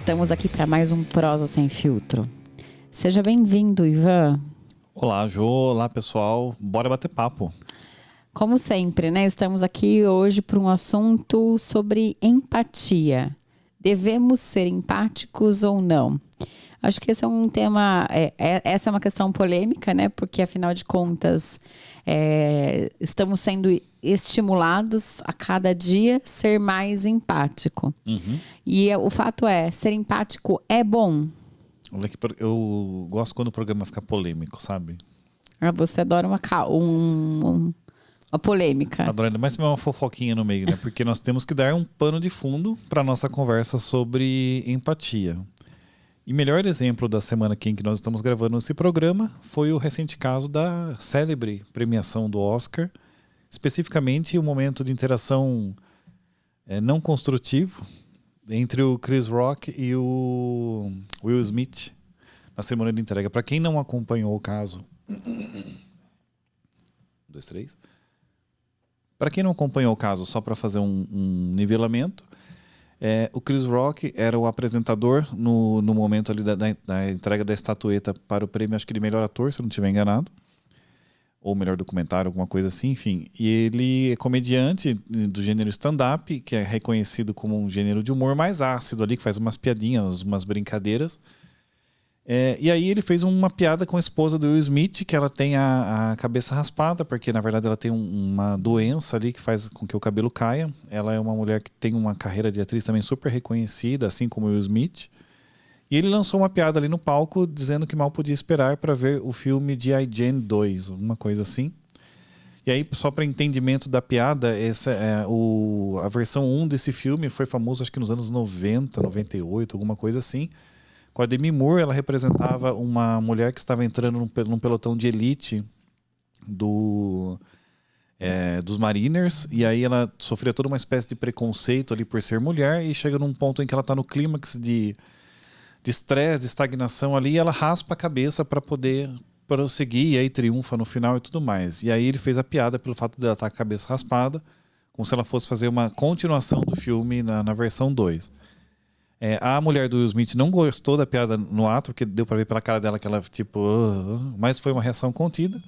Estamos aqui para mais um Prosa Sem Filtro. Seja bem-vindo, Ivan. Olá, Jô. Olá, pessoal. Bora bater papo. Como sempre, né? Estamos aqui hoje para um assunto sobre empatia. Devemos ser empáticos ou não? Acho que esse é um tema, essa é uma questão polêmica, né? Porque, afinal de contas, estamos sendo estimulados a cada dia ser mais empático. Uhum. E o fato é, ser empático é bom. Olha que eu gosto quando o programa fica polêmico, sabe? Você adora uma polêmica. Adoro, ainda mais se tiver uma fofoquinha no meio, né? Porque nós temos que dar um pano de fundo para nossa conversa sobre empatia. E melhor exemplo da semana aqui em que nós estamos gravando esse programa foi o recente caso da célebre premiação do Oscar, especificamente o momento de interação não construtivo entre o Chris Rock e o Will Smith na cerimônia de entrega. Para quem não acompanhou o caso... 2, 3. Para quem não acompanhou o caso, só para fazer um nivelamento, o Chris Rock era o apresentador no momento ali da entrega da estatueta para o prêmio, acho que de melhor ator, se eu não estiver enganado, ou melhor documentário, alguma coisa assim, enfim. E ele é comediante do gênero stand-up, que é reconhecido como um gênero de humor mais ácido ali, que faz umas piadinhas, umas brincadeiras. E aí ele fez uma piada com a esposa do Will Smith, que ela tem a cabeça raspada, porque na verdade ela tem uma doença ali que faz com que o cabelo caia. Ela é uma mulher que tem uma carreira de atriz também super reconhecida, assim como o Will Smith. E ele lançou uma piada ali no palco, dizendo que mal podia esperar para ver o filme de I, Jane 2, uma coisa assim. E aí, só para entendimento da piada, a versão 1 desse filme foi famoso acho que nos anos 90, 98, alguma coisa assim. Com a Demi Moore, ela representava uma mulher que estava entrando num pelotão de elite dos Mariners, e aí ela sofria toda uma espécie de preconceito ali por ser mulher, e chega num ponto em que ela está no clímax de estresse, de estagnação ali, e ela raspa a cabeça para poder prosseguir, e aí triunfa no final e tudo mais. E aí ele fez a piada pelo fato dela estar com a cabeça raspada, como se ela fosse fazer uma continuação do filme na versão 2. A mulher do Will Smith não gostou da piada no ato, porque deu pra ver pela cara dela que ela, tipo... mas foi uma reação contida.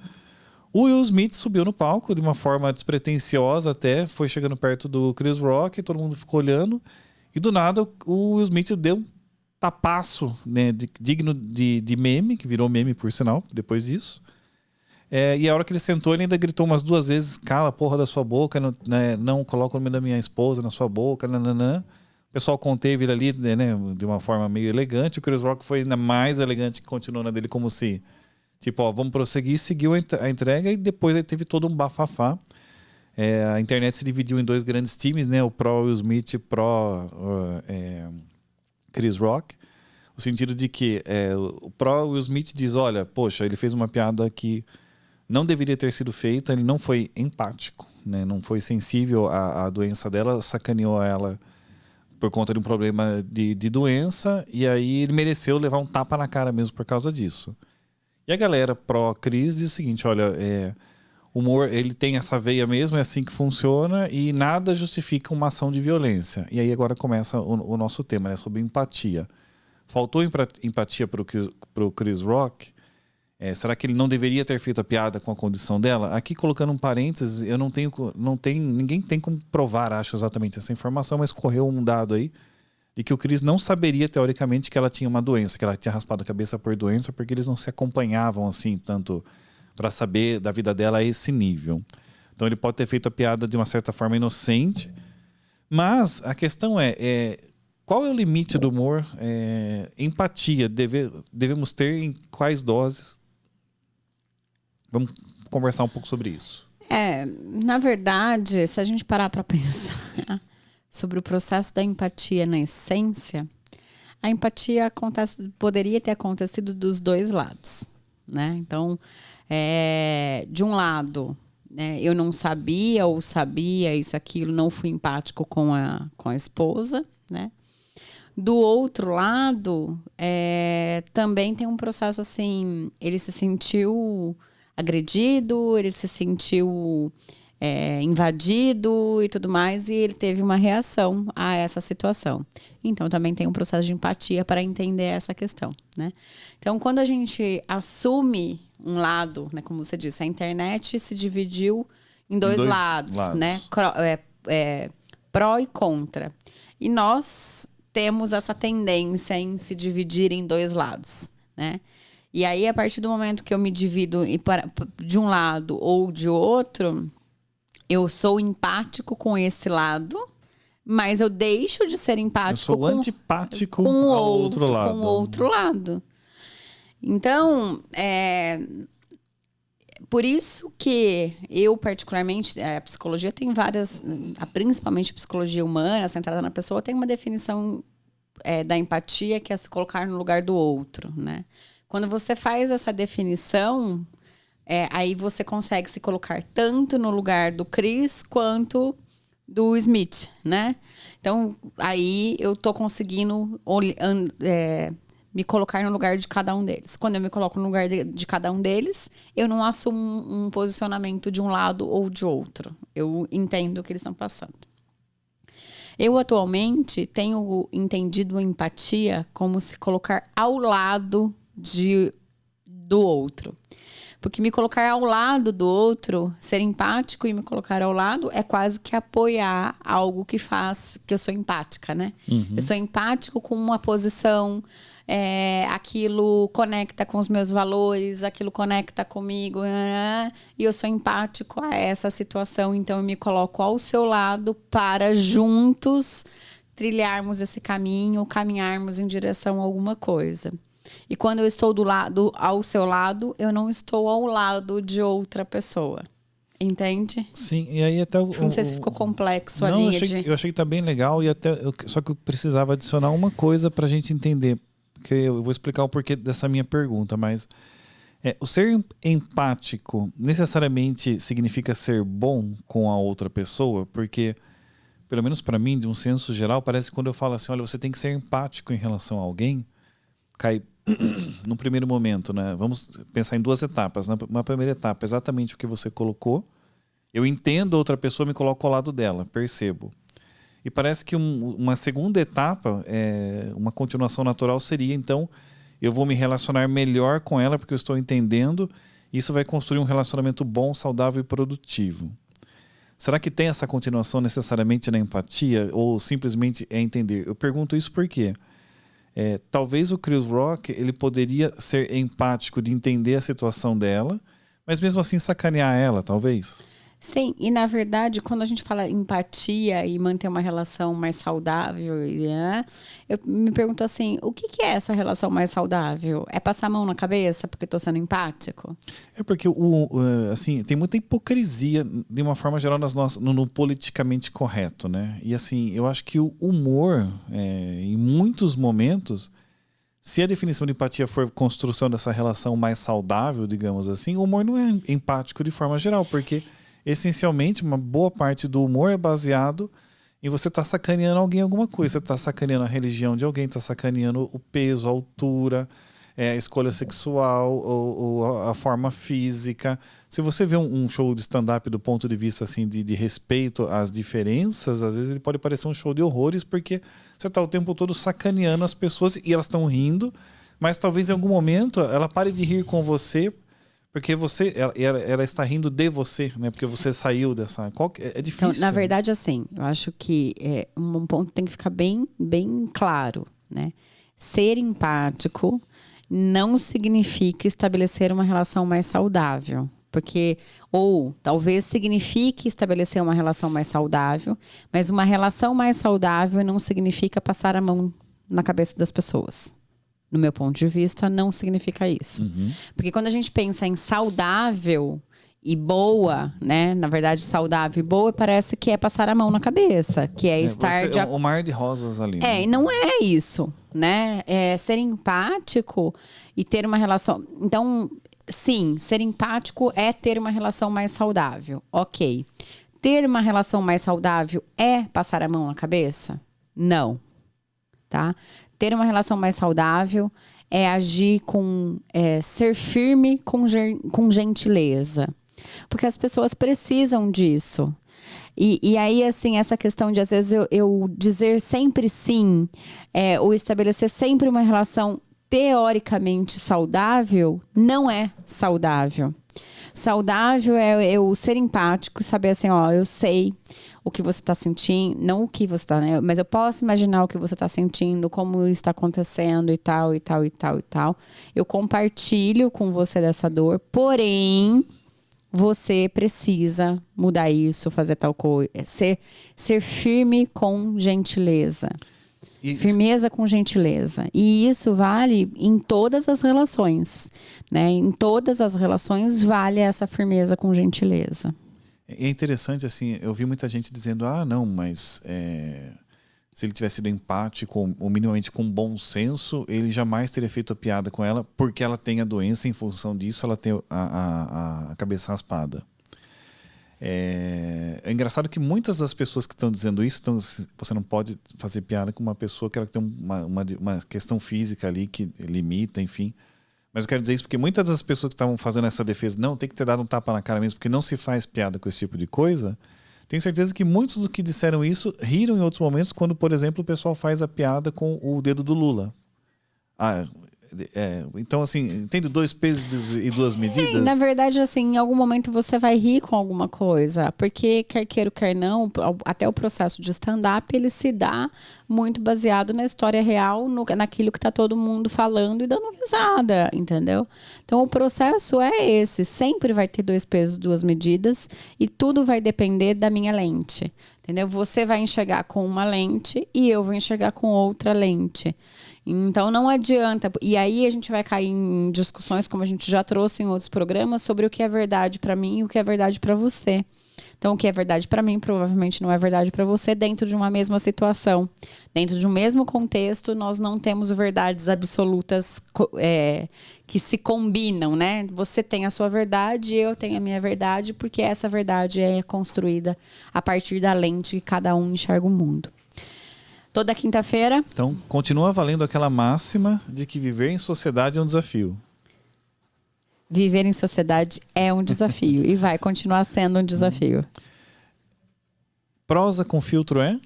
O Will Smith subiu no palco de uma forma despretensiosa até, foi chegando perto do Chris Rock, todo mundo ficou olhando, e do nada o Will Smith deu um tapaço, né, digno de meme, que virou meme por sinal, depois disso. E a hora que ele sentou, ele ainda gritou umas 2 vezes: cala a porra da sua boca, não coloca o nome da minha esposa na sua boca, nananã. O pessoal conteve ele ali, né, de uma forma meio elegante. O Chris Rock foi ainda mais elegante, que continuou na dele como se, tipo, vamos prosseguir. Seguiu a entrega e depois ele teve todo um bafafá. A internet se dividiu em 2 grandes times, né, o pró Will Smith e pró Chris Rock. No sentido de que o pró Will Smith diz, olha, poxa, ele fez uma piada que não deveria ter sido feita, ele não foi empático, né, não foi sensível à doença dela, sacaneou ela por conta de um problema de doença, e aí ele mereceu levar um tapa na cara mesmo por causa disso. E a galera pró-Cris diz o seguinte, olha, o humor, ele tem essa veia mesmo, é assim que funciona, e nada justifica uma ação de violência. E aí agora começa o nosso tema, né, sobre empatia. Faltou empatia para o Chris Rock? Será que ele não deveria ter feito a piada com a condição dela? Aqui, colocando um parênteses, ninguém tem como provar, acho, exatamente essa informação, mas correu um dado aí de que o Chris não saberia, teoricamente, que ela tinha uma doença, que ela tinha raspado a cabeça por doença, porque eles não se acompanhavam assim, tanto para saber da vida dela a esse nível. Então ele pode ter feito a piada de uma certa forma inocente, mas a questão qual é o limite do humor? Empatia, devemos ter em quais doses? Vamos conversar um pouco sobre isso. Na verdade, se a gente parar para pensar sobre o processo da empatia na essência, a empatia poderia ter acontecido dos 2 lados, né? Então, de um lado, né, eu não sabia ou sabia isso, aquilo, não fui empático com a esposa, né? Do outro lado, também tem um processo assim, ele se sentiu agredido, ele se sentiu invadido e tudo mais, e ele teve uma reação a essa situação. Então, também tem um processo de empatia para entender essa questão, né? Então, quando a gente assume um lado, né, como você disse, a internet se dividiu em dois lados, né? Pró e contra. E nós temos essa tendência em se dividir em dois lados, né? E aí, a partir do momento que eu me divido de um lado ou de outro, eu sou empático com esse lado, mas eu deixo de ser empático eu sou antipático ao outro lado. Com o outro lado. Então, por isso que eu, particularmente, a psicologia tem várias, principalmente a psicologia humana, centrada na pessoa, tem uma definição da empatia, que é se colocar no lugar do outro, né? Quando você faz essa definição, aí você consegue se colocar tanto no lugar do Chris quanto do Smith, né? Então, aí eu tô conseguindo me colocar no lugar de cada um deles. Quando eu me coloco no lugar de cada um deles, eu não assumo um posicionamento de um lado ou de outro. Eu entendo o que eles estão passando. Eu, atualmente, tenho entendido a empatia como se colocar ao lado do outro. Porque me colocar ao lado do outro, ser empático e me colocar ao lado é quase que apoiar algo que faz que eu sou empática, né? Uhum. Eu sou empático com uma posição, aquilo conecta com os meus valores, aquilo conecta comigo, e eu sou empático a essa situação, então eu me coloco ao seu lado para juntos trilharmos esse caminho, caminharmos em direção a alguma coisa. E quando eu estou ao seu lado, eu não estou ao lado de outra pessoa. Entende? Sim, e aí até... Não sei se ficou complexo a linha de... Eu achei que tá bem legal, só que eu precisava adicionar uma coisa pra gente entender, porque eu vou explicar o porquê dessa minha pergunta, mas o ser empático necessariamente significa ser bom com a outra pessoa, porque, pelo menos pra mim, de um senso geral, parece que quando eu falo assim, olha, você tem que ser empático em relação a alguém, cai no primeiro momento, né? Vamos pensar em duas etapas. Na primeira etapa, exatamente o que você colocou. Eu entendo a outra pessoa, me coloco ao lado dela, percebo. E parece que uma segunda etapa, uma continuação natural seria, então, eu vou me relacionar melhor com ela porque eu estou entendendo. E isso vai construir um relacionamento bom, saudável e produtivo. Será que tem essa continuação necessariamente na empatia ou simplesmente é entender? Eu pergunto isso porque talvez o Chris Rock ele poderia ser empático de entender a situação dela, mas mesmo assim sacanear ela, talvez. Sim, e na verdade, quando a gente fala empatia e manter uma relação mais saudável, eu me pergunto assim, o que é essa relação mais saudável? É passar a mão na cabeça porque estou sendo empático? É porque assim, tem muita hipocrisia, de uma forma geral, no politicamente correto, né? E assim, eu acho que o humor, em muitos momentos, se a definição de empatia for construção dessa relação mais saudável, digamos assim, o humor não é empático de forma geral, porque essencialmente, uma boa parte do humor é baseado em você estar sacaneando alguém alguma coisa. Você está sacaneando a religião de alguém, está sacaneando o peso, a altura, a escolha sexual, ou a forma física. Se você vê um show de stand-up do ponto de vista assim, de respeito às diferenças, às vezes ele pode parecer um show de horrores, porque você está o tempo todo sacaneando as pessoas e elas estão rindo, mas talvez em algum momento ela pare de rir com você porque ela está rindo de você, né? Porque você saiu dessa... É difícil. Então, na verdade, assim, eu acho que um ponto tem que ficar bem, bem claro, né? Ser empático não significa estabelecer uma relação mais saudável. Ou talvez signifique estabelecer uma relação mais saudável, mas uma relação mais saudável não significa passar a mão na cabeça das pessoas. No meu ponto de vista, não significa isso. Uhum. Porque quando a gente pensa em saudável e boa, né? Na verdade, saudável e boa parece que é passar a mão na cabeça. Que é estar... O mar de rosas ali. E não é isso, né? É ser empático e ter uma relação... Então, sim, ser empático é ter uma relação mais saudável. Ok. Ter uma relação mais saudável é passar a mão na cabeça? Não. Tá? Ter uma relação mais saudável é agir ser firme com gentileza. Porque as pessoas precisam disso. E aí, assim, essa questão de, às vezes, eu dizer sempre sim, ou estabelecer sempre uma relação teoricamente saudável, não é saudável. Saudável é eu ser empático, saber assim, ó, eu sei o que você está sentindo, não o que você está, né? Mas eu posso imaginar o que você está sentindo, como isso está acontecendo e tal, e tal, e tal, e tal. Eu compartilho com você dessa dor, porém, você precisa mudar isso, fazer tal coisa. Ser firme com gentileza. Firmeza com gentileza. E isso vale em todas as relações, né? Em todas as relações vale essa firmeza com gentileza. É interessante, assim, eu vi muita gente dizendo, não, mas se ele tivesse sido empático ou minimamente com bom senso, ele jamais teria feito a piada com ela, porque ela tem a doença, em função disso ela tem a cabeça raspada. É engraçado que muitas das pessoas que estão dizendo isso, você não pode fazer piada com uma pessoa que ela tem uma questão física ali que limita, enfim. Mas eu quero dizer isso porque muitas das pessoas que estavam fazendo essa defesa, não, tem que ter dado um tapa na cara mesmo, porque não se faz piada com esse tipo de coisa. Tenho certeza que muitos dos que disseram isso riram em outros momentos, quando, por exemplo, o pessoal faz a piada com o dedo do Lula. Então, assim, entende 2 pesos e 2 medidas? Na verdade, assim, em algum momento você vai rir com alguma coisa, porque quer queira, quer não, até o processo de stand-up, ele se dá muito baseado na história real, naquilo que tá todo mundo falando e dando risada, entendeu? Então, o processo é esse, sempre vai ter 2 pesos, 2 medidas, e tudo vai depender da minha lente, entendeu? Você vai enxergar com uma lente e eu vou enxergar com outra lente. Então não adianta. E aí a gente vai cair em discussões, como a gente já trouxe em outros programas, sobre o que é verdade para mim e o que é verdade para você. Então o que é verdade para mim provavelmente não é verdade para você dentro de uma mesma situação. Dentro de um mesmo contexto, nós não temos verdades absolutas que se combinam, né? Você tem a sua verdade, eu tenho a minha verdade, porque essa verdade é construída a partir da lente que cada um enxerga o mundo. Toda quinta-feira. Então, continua valendo aquela máxima de que viver em sociedade é um desafio. Viver em sociedade é um desafio e vai continuar sendo um desafio. Prosa com filtro é?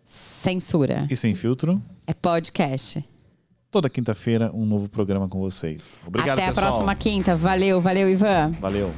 Censura. E sem filtro? É podcast. Toda quinta-feira, um novo programa com vocês. Obrigado, Até pessoal. Até a próxima quinta. Valeu, Ivan. Valeu.